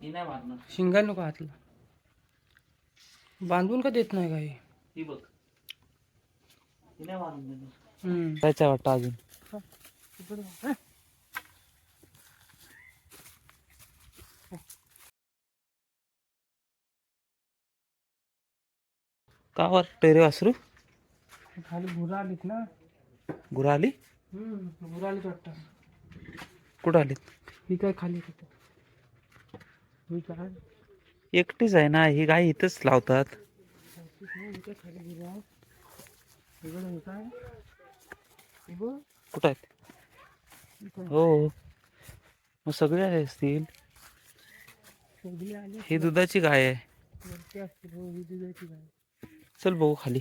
ही नाही मारणार. शिंगा नको हातला बांधून का देत नाही काही. ही बघ ही नाही मारून देणार. त्याच्या वाटतं अजून का वाटतंय रे वासरू? खाली गुरा आलीत ना. गुरा आली? गुरा आलीत वाटतं. कुठं आलीत? ही काय खाली तिथं. ही काय एकटीच आहे ना, ही गाय इथंच लावतात. खाली गुरा इकडे हे काय कुठं आहेत? हो मग सगळे आले असतील. सगळी आली ही दुधाची गाय आहे. वरती असतील. हो ही दुधाची गाय. चल बघू खाली.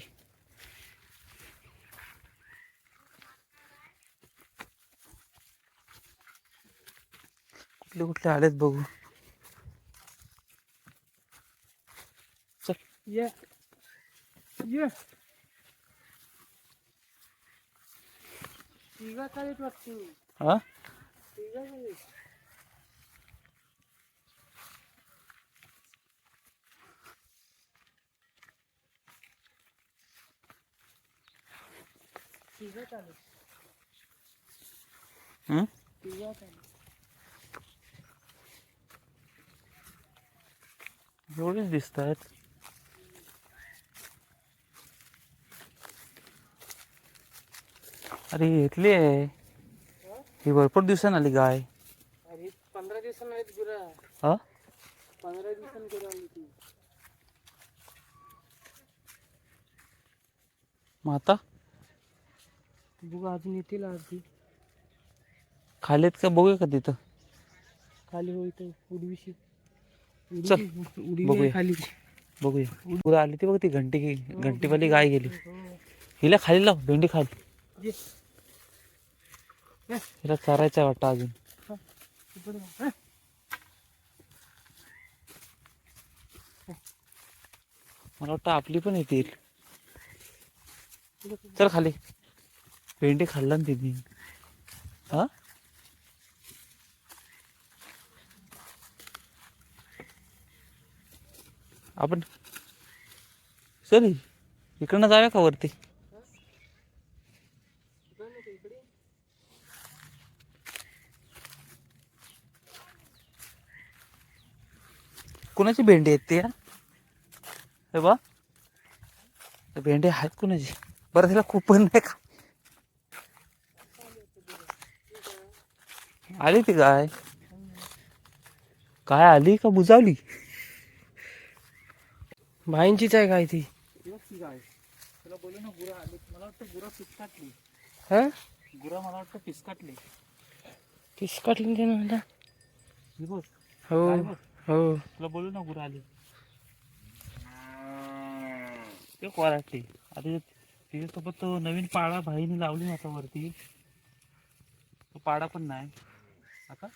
कुठले कुठले आलेत बघू. चल ये ये तिघा चालेल वाटतं. हा तिघा चालेल. तिघा चालेल. तिघा चालेल. एवढेच दिसत आहेत. अरे इथली आहे ही, भरपूर दिवसांनी आली गाय. अरे 15 दिवसांनी आहेत गुरा. हा 15 दिवसांनी गुरा आली ती. माता बघू अजून येतील आरती. खालीत का बघूया का तिथं? खाली हो इथं उडवीशी. चल उडवी आहे बघूया. खाली. बघूया गुरा आली ती बघ. ती घंटीवाली गाय गेली. हिला खाली लाव, भेंडी खाली. ये. हिला चारायचं आहे वाटतं अजून. मला वाटतं आपली पण येतील. चल खाली. भेंडी खाल्ला ना तिने. हा आपण चल इकडनं जाऊया का वरती? कुणाची भेंडी आहेत ते? हे बा भेंडी आहेत कुणाची? बरं तिला कुपन नाही का? आली ती गाय? काय आली का बुजावली? भाईंचीच आहे काय ती. गाय तुला बोलू ना गुरा आली. मला वाटतं गुरा पिसकाटली. हा गुरा मला वाटतं पिसकाटली. पिसकाटली ते ना. बघ हो हो तुला बोलू ना गुरा आली. ते कोराटली. आता तिच्यासोबत तो नवीन पाडा भाईने लावली ना आता वरती. तो पाडा पण नाही आता.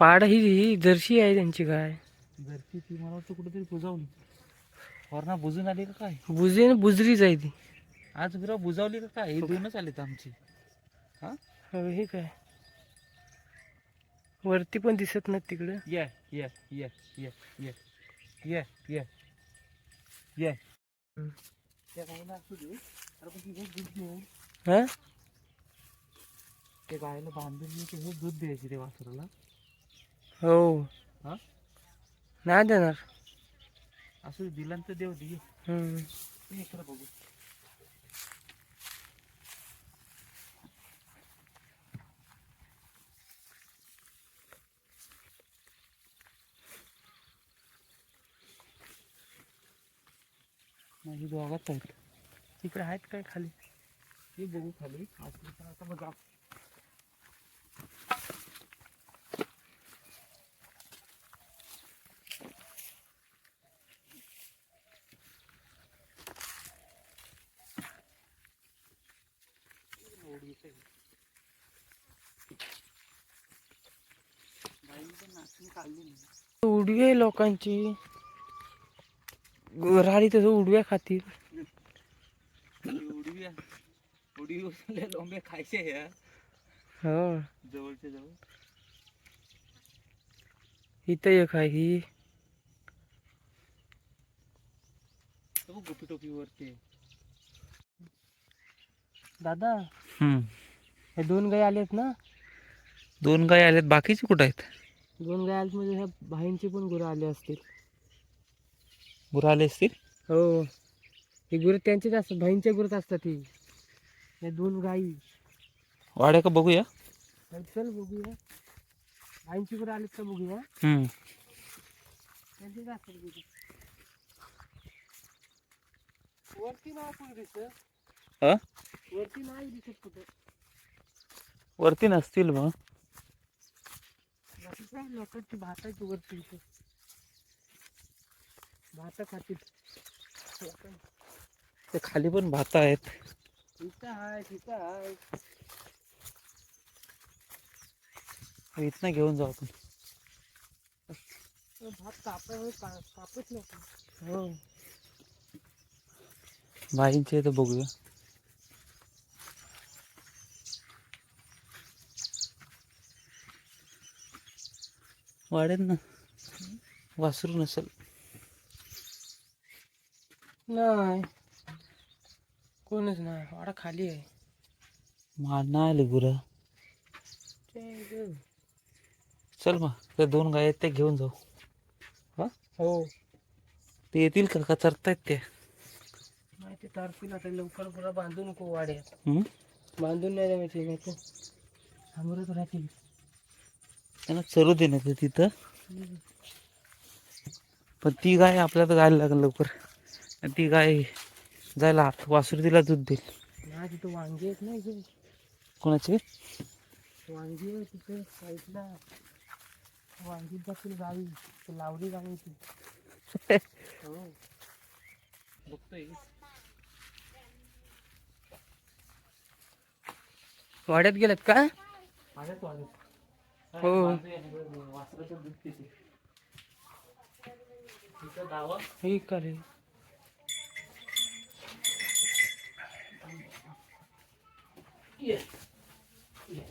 पाड ही जर्सी आहे त्यांची गाय. घरची ती मला वाटतं कुठेतरी बुजावली. वरणा बुजून आली का काय? बुजरीच आहे ती. आज गुरा बुजावली का काय? हे दोनच आलेत आमची. हा हो हे काय वरती पण दिसत नाही तिकडे. ये ये ये ये ये ये ये ये त्या गायला असू दे. अरे पण तिथे दूध देऊ. हा ते गायला बांधून मी ते दूध द्यायची ते वासराला. हो हा नाही देणार. असं दिलं तर देऊ दे. इकडे बघू. माझी दोघाच आहेत. तिकडे आहेत काय खाली? हे बघू खाली. आता बघा उडवी आहे लोकांची. राडी तसं उडव्या खातील. उडी लोंबे खायचे या हो जवळच्या जवळ. इथं एक आहे ही. ती वरती आहे. दादा हम्म. हे 2 गाय आलेत ना. 2 गाय आल्यात, बाकीचे कुठं आहेत? 2 गाय आलेत म्हणजे ह्या भाईंची पण गुरं आली असतील. गुरं आले असतील. हो, ही गुरं त्यांचीच असतात, भाईंच्या गुरत असतात ही. या 2 गायी. वाड्या का बघूया. चल बघूया. भाईंची गुरं आलीत का बघूया. हम्म. त्यांचीच असतात गुरं. वरती नाही कुठे दिसत. हा? वरती नाही दिसत कुठे. वरती नसतील मग. बाकी काय लोकांची भाताची वरती इथे. भात खातील. ते खाली पण भात आहेत. इथं आहे, तिथं आहे. इथनं घेऊन जाऊ आपण. भात कापच नको. हो. भाईंचे इथं बघूया. वाढेल ना. वासरू नसेल. नाही, कोणच नाही. वाडा खाली आहे. मारणार आले गुरं. चल मग, त्या 2 गाय आहेत त्या घेऊन जाऊ. हा, हो. ते येतील का चरतायत ते? माहिती तारतील आता लवकर पुरा बांधू नको वाड्यात. हम्म. बांधून नाही द्यायचे नाही तर थांबरच राहतील. त्यांना चरू दे ना तिथं. पण ती गाय आपल्याला जायला लागेल लवकर. आणि ती गाय जायला वासरू तिला दूध देईल. नाही तिथं वांगी आहेत ना इथे. कोणाची? वांगी आहे तिथे साईडला. वांगी जातील गावी. ती लावली गावी ती. हो. बघतोय. वाड्यात गेलेत का? वाड्यात. हो. वासराचं दूध पिते. तिथं दावा. हे करे. ये. ये.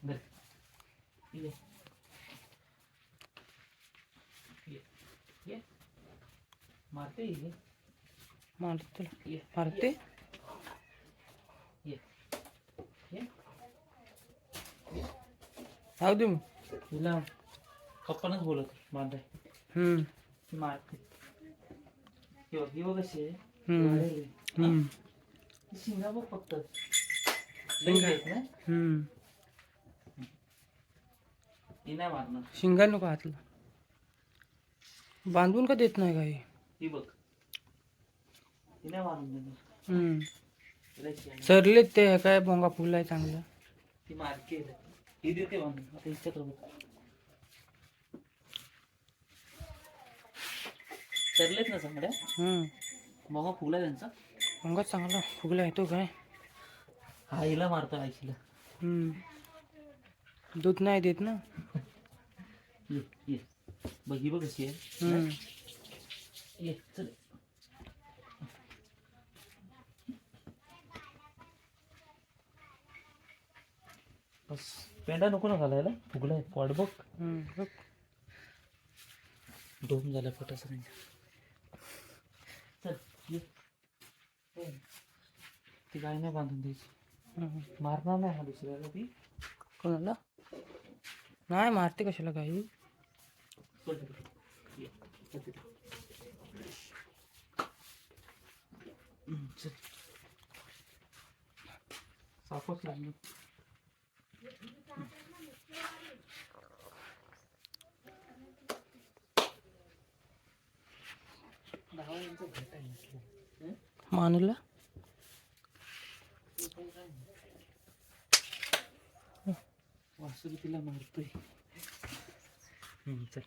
धर. ये. ये. ये. मारते ये. मारते ये. मारते. ये. ये. जाऊ दे मग. तिला पप्पानच बोलत मारते. ती मारते. ही बघ कशी आहे. ती शिंगा बघ फक्त. शिंगा आहेत ना. ही नाही मारणार. शिंगा नको हातला. बांधून का देत नाही काही. ही बघ. ही नाही मारून देणार. तिला शिंगा. सरलेत ते काय बोंगा फुलाय चांगला. ती मारते. ही देते बांधून. आता हिच्याकडे बघ. सरलेत ना चांगल्या. मग फुगला त्यांचा. बोंगा चांगला फुगला येतो काय. हा हिला मारतो आईशीला. दूध नाही देत ना. ये ये बघ ही बघ कशी आहे. ये चल. बस पेंडा नको ना घालायला. फुगलाय वाट बघ. बघ. डोम झाला पोटाचा. चल ये. ती गाय नाही बांधून द्यायची. मारणार नाही हा दुसऱ्याला ती. कोणाला नाही मारते कशाला काही. चल सापच लागलं. मानूला वासरू तिला मारतोय. चल.